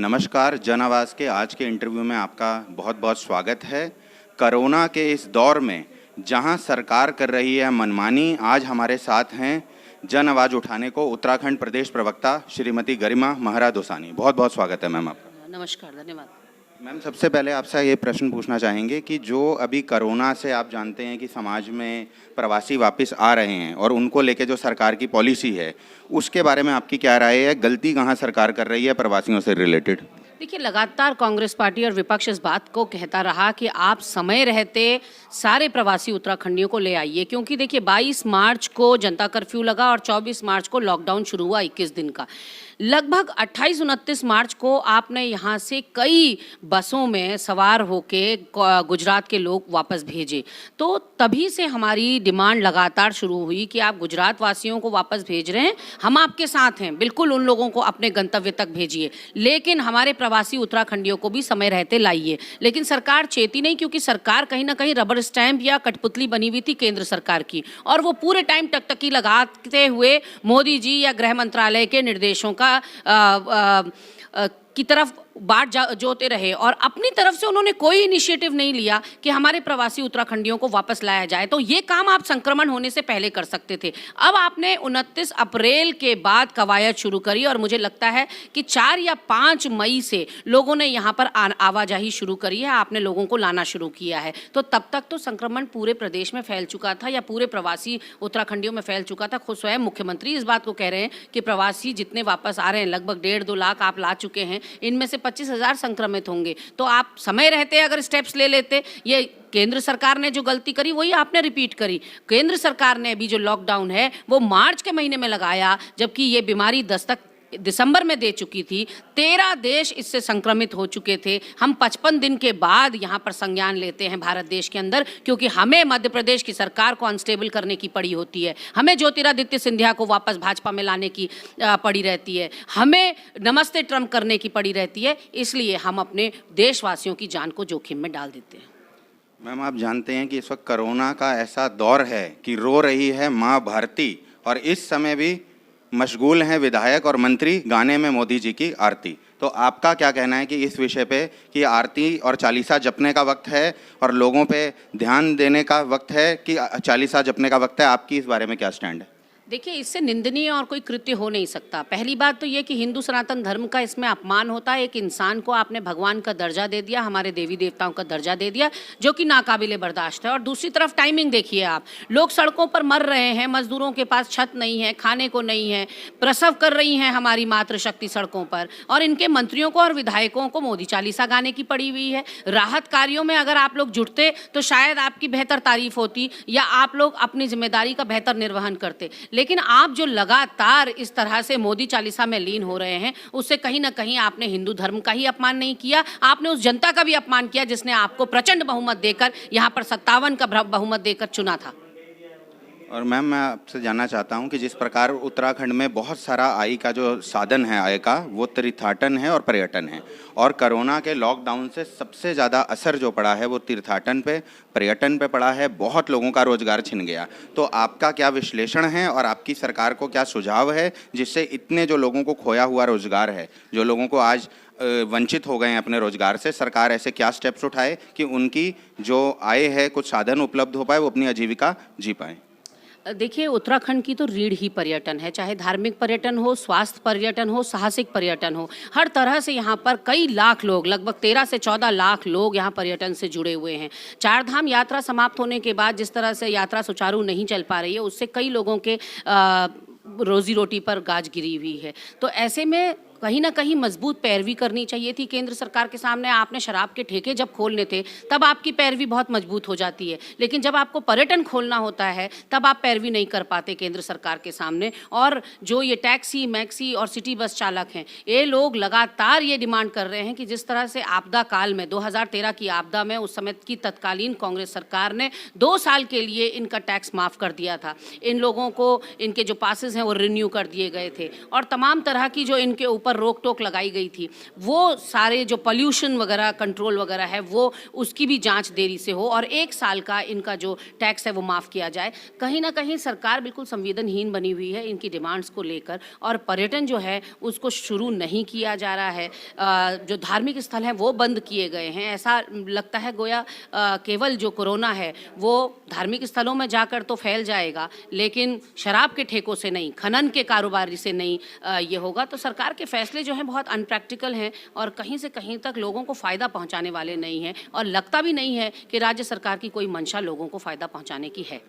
नमस्कार, जन आवाज़ के आज के इंटरव्यू में आपका बहुत बहुत स्वागत है। कोरोना के इस दौर में जहां सरकार कर रही है मनमानी, आज हमारे साथ हैं जन आवाज़ उठाने को उत्तराखंड प्रदेश प्रवक्ता श्रीमती गरिमा महारा दोसानी। बहुत बहुत स्वागत है मैम आपका। नमस्कार, धन्यवाद। मैम, सबसे पहले आपसे ये प्रश्न पूछना चाहेंगे कि जो अभी कोरोना से आप जानते हैं कि समाज में प्रवासी वापस आ रहे हैं और उनको लेके जो सरकार की पॉलिसी है, उसके बारे में आपकी क्या राय है? गलती कहाँ सरकार कर रही है प्रवासियों से रिलेटेड? देखिए, लगातार कांग्रेस पार्टी और विपक्ष इस बात को कहता रहा कि आप समय रहते सारे प्रवासी उत्तराखंडियों को ले आइए, क्योंकि देखिए 22 मार्च को जनता कर्फ्यू लगा और 24 मार्च को लॉकडाउन शुरू हुआ 21 दिन का। लगभग 28-29 मार्च को आपने यहाँ से कई बसों में सवार होके गुजरात के लोग वापस भेजे, तो तभी से हमारी डिमांड लगातार शुरू हुई कि आप गुजरात वासियों को वापस भेज रहे हैं, हम आपके साथ हैं, बिल्कुल उन लोगों को अपने गंतव्य तक भेजिए, लेकिन हमारे प्रवासी उत्तराखंडियों को भी समय रहते लाइए। लेकिन सरकार चेती नहीं, क्योंकि सरकार कहीं ना कहीं रबर स्टैंप या कठपुतली बनी हुई थी केंद्र सरकार की, और वो पूरे टाइम टकटकी लगाते हुए मोदी जी या गृह मंत्रालय के निर्देशों का की तरफ बाट जोते रहे, और अपनी तरफ से उन्होंने कोई इनिशिएटिव नहीं लिया कि हमारे प्रवासी उत्तराखंडियों को वापस लाया जाए। तो ये काम आप संक्रमण होने से पहले कर सकते थे। अब आपने 29 अप्रैल के बाद कवायद शुरू करी, और मुझे लगता है कि 4 या 5 मई से लोगों ने यहाँ पर आवाजाही शुरू करी है, आपने लोगों को लाना शुरू किया है। तो तब तक तो संक्रमण पूरे प्रदेश में फैल चुका था, या पूरे प्रवासी उत्तराखंडियों में फैल चुका था। खुद स्वयं मुख्यमंत्री इस बात को कह रहे हैं कि प्रवासी जितने वापस आ रहे हैं, लगभग 1.5-2 लाख आप ला चुके हैं, इनमें से 25,000 संक्रमित होंगे। तो आप समय रहते अगर स्टेप्स ले लेते, ये केंद्र सरकार ने जो गलती करी वही आपने रिपीट करी। केंद्र सरकार ने अभी जो लॉकडाउन है वो मार्च के महीने में लगाया, जबकि ये बीमारी दस्तक दिसंबर में दे चुकी थी। 13 देश इससे संक्रमित हो चुके थे। हम 55 दिन के बाद यहाँ पर संज्ञान लेते हैं भारत देश के अंदर, क्योंकि हमें मध्य प्रदेश की सरकार को अनस्टेबल करने की पड़ी होती है, हमें ज्योतिरादित्य सिंधिया को वापस भाजपा में लाने की पड़ी रहती है, हमें नमस्ते ट्रम्प करने की पड़ी रहती है, इसलिए हम अपने देशवासियों की जान को जोखिम में डाल देते हैं। मैम, आप जानते हैं कि इस वक्त कोरोना का ऐसा दौर है कि रो रही है माँ भारती, और इस समय भी मशगूल हैं विधायक और मंत्री गाने में मोदी जी की आरती। तो आपका क्या कहना है कि इस विषय पे कि आरती और चालीसा जपने का वक्त है और लोगों पे ध्यान देने का वक्त है कि चालीसा जपने का वक्त है? आपकी इस बारे में क्या स्टैंड है? देखिए, इससे निंदनीय और कोई कृत्य हो नहीं सकता। पहली बात तो ये कि हिंदू सनातन धर्म का इसमें अपमान होता है। एक इंसान को आपने भगवान का दर्जा दे दिया, हमारे देवी देवताओं का दर्जा दे दिया, जो कि नाकाबिले बर्दाश्त है। और दूसरी तरफ टाइमिंग देखिए आप, लोग सड़कों पर मर रहे हैं, मजदूरों के पास छत नहीं है, खाने को नहीं है, प्रसव कर रही हैं हमारी मातृशक्ति सड़कों पर, और इनके मंत्रियों को और विधायकों को मोदी चालीसा गाने की पड़ी हुई है। राहत कार्यों में अगर आप लोग जुटते तो शायद आपकी बेहतर तारीफ होती, या आप लोग अपनी जिम्मेदारी का बेहतर निर्वहन करते। लेकिन आप जो लगातार इस तरह से मोदी चालीसा में लीन हो रहे हैं, उससे कहीं ना कहीं आपने हिंदू धर्म का ही अपमान नहीं किया, आपने उस जनता का भी अपमान किया जिसने आपको प्रचंड बहुमत देकर यहाँ पर 57 का बहुमत देकर चुना था। और मैम, मैं आपसे जानना चाहता हूं कि जिस प्रकार उत्तराखंड में बहुत सारा आय का जो साधन है, आय का, वो तीर्थाटन है और पर्यटन है, और कोरोना के लॉकडाउन से सबसे ज़्यादा असर जो पड़ा है वो तीर्थाटन पे, पर्यटन पे पड़ा है। बहुत लोगों का रोजगार छिन गया। तो आपका क्या विश्लेषण है और आपकी सरकार को क्या सुझाव है जिससे इतने जो लोगों को खोया हुआ रोजगार है, जो लोगों को आज वंचित हो गए हैं अपने रोजगार से, सरकार ऐसे क्या स्टेप्स उठाए कि उनकी जो आय है, कुछ साधन उपलब्ध हो पाए, वो अपनी आजीविका जी पाएँ? देखिए, उत्तराखंड की तो रीढ़ ही पर्यटन है, चाहे धार्मिक पर्यटन हो, स्वास्थ्य पर्यटन हो, साहसिक पर्यटन हो, हर तरह से यहाँ पर कई लाख लोग, लगभग 13 से 14 लाख लोग यहाँ पर्यटन से जुड़े हुए हैं। 4 धाम यात्रा समाप्त होने के बाद जिस तरह से यात्रा सुचारू नहीं चल पा रही है, उससे कई लोगों के रोजी रोटी पर गाज गिरी हुई है। तो ऐसे में कहीं ना कहीं मजबूत पैरवी करनी चाहिए थी केंद्र सरकार के सामने। आपने शराब के ठेके जब खोलने थे तब आपकी पैरवी बहुत मजबूत हो जाती है, लेकिन जब आपको पर्यटन खोलना होता है तब आप पैरवी नहीं कर पाते केंद्र सरकार के सामने। और जो ये टैक्सी, मैक्सी और सिटी बस चालक हैं, ये लोग लगातार ये डिमांड कर रहे हैं कि जिस तरह से आपदा काल में 2013 की आपदा में उस समय की तत्कालीन कांग्रेस सरकार ने 2 साल के लिए इनका टैक्स माफ़ कर दिया था, इन लोगों को इनके जो पासेस हैं वो रिन्यू कर दिए गए थे, और तमाम तरह की जो इनके ऊपर रोक टोक लगाई गई थी, वो सारे जो पॉल्यूशन वगैरह कंट्रोल वगैरह है वो उसकी भी जांच देरी से हो और 1 साल का इनका जो टैक्स है वो माफ़ किया जाए। कहीं ना कहीं सरकार बिल्कुल संवेदनहीन बनी हुई है इनकी डिमांड्स को लेकर और पर्यटन जो है उसको शुरू नहीं किया जा रहा है। जो धार्मिक स्थल हैं वो बंद किए गए हैं। ऐसा लगता है गोया केवल जो कोरोना है वो धार्मिक स्थलों में जाकर तो फैल जाएगा, लेकिन शराब के ठेकों से नहीं, खनन के कारोबारी से नहीं ये होगा। तो सरकार के फैसले जो हैं बहुत अनप्रैक्टिकल हैं और कहीं से कहीं तक लोगों को फ़ायदा पहुंचाने वाले नहीं हैं और लगता भी नहीं है कि राज्य सरकार की कोई मंशा लोगों को फ़ायदा पहुंचाने की है।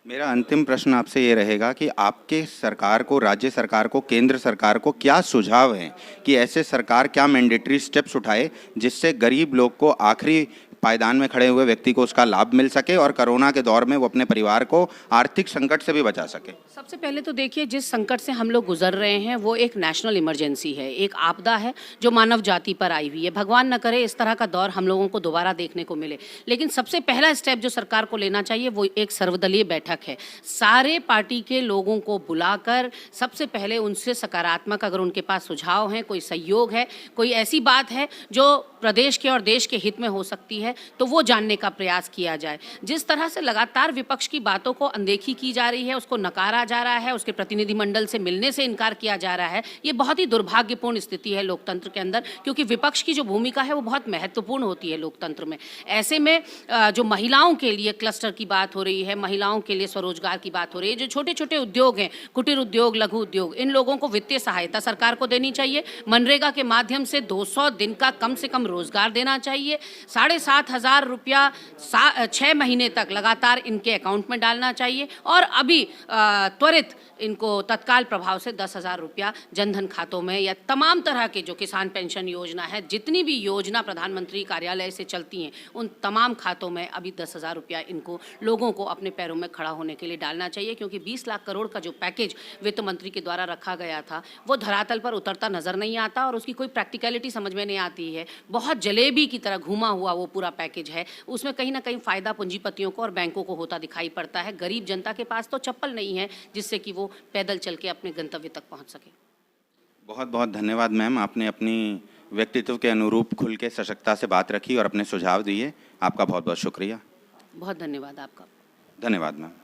मेरा अंतिम प्रश्न आपसे ये रहेगा कि आपके सरकार को, राज्य सरकार को, केंद्र सरकार को क्या सुझाव हैं कि ऐसे सरकार क्या मैंडेटरी स्टेप्स उठाए जिससे गरीब लोग को, आखिरी पायदान में खड़े हुए व्यक्ति को उसका लाभ मिल सके और कोरोना के दौर में वो अपने परिवार को आर्थिक संकट से भी बचा सके? सबसे पहले तो देखिए, जिस संकट से हम लोग गुजर रहे हैं वो एक नेशनल इमरजेंसी है, एक आपदा है जो मानव जाति पर आई हुई है। भगवान न करे इस तरह का दौर हम लोगों को दोबारा देखने को मिले, लेकिन सबसे पहला स्टेप जो सरकार को लेना चाहिए वो एक सर्वदलीय बैठक है। सारे पार्टी के लोगों को बुलाकर सबसे पहले उनसे सकारात्मक, अगर उनके पास सुझाव हैं, कोई सहयोग है, कोई ऐसी बात है जो प्रदेश के और देश के हित में हो सकती है, तो वो जानने का प्रयास किया जाए। जिस तरह से लगातार विपक्ष की बातों को अनदेखी की जा रही है, उसको नकारा जा रहा है, उसके प्रतिनिधिमंडल से मिलने से इनकार किया जा रहा है, ये बहुत ही दुर्भाग्यपूर्ण स्थिति है लोकतंत्र के अंदर, क्योंकि विपक्ष की जो भूमिका है वो बहुत महत्वपूर्ण होती है लोकतंत्र में। ऐसे में जो महिलाओं के लिए क्लस्टर की बात हो रही है, महिलाओं के लिए स्वरोजगार की बात हो रही है, जो छोटे छोटे उद्योग हैं, कुटीर उद्योग, लघु उद्योग, इन लोगों को वित्तीय सहायता सरकार को देनी चाहिए। मनरेगा के माध्यम से 200 दिन का कम से कम रोजगार देना चाहिए। 7,500 रुपया 6 महीने तक लगातार इनके अकाउंट में डालना चाहिए और अभी त्वरित इनको तत्काल प्रभाव से 10,000 रुपया जनधन खातों में या तमाम तरह के जो किसान पेंशन योजना है, जितनी भी योजना प्रधानमंत्री कार्यालय से चलती हैं, उन तमाम खातों में अभी 10,000 रुपया इनको, लोगों को अपने पैरों में खड़ा होने के लिए डालना चाहिए, क्योंकि 20 लाख करोड़ का जो पैकेज वित्त मंत्री के द्वारा रखा गया था वो धरातल पर उतरता नजर नहीं आता और उसकी कोई प्रैक्टिकलिटी समझ में नहीं आती है। बहुत जलेबी की तरह घूमा हुआ वो पूरा पैकेज है, उसमें कहीं ना कहीं फायदा पूंजीपतियों को और बैंकों को होता दिखाई पड़ता है। गरीब जनता के पास तो चप्पल नहीं है जिससे कि वो पैदल चल के अपने गंतव्य तक पहुंच सके। बहुत बहुत धन्यवाद मैम, आपने अपनी व्यक्तित्व के अनुरूप खुल के सशक्ता से बात रखी और अपने सुझाव दिए। आपका बहुत बहुत शुक्रिया। बहुत धन्यवाद आपका। धन्यवाद मैम।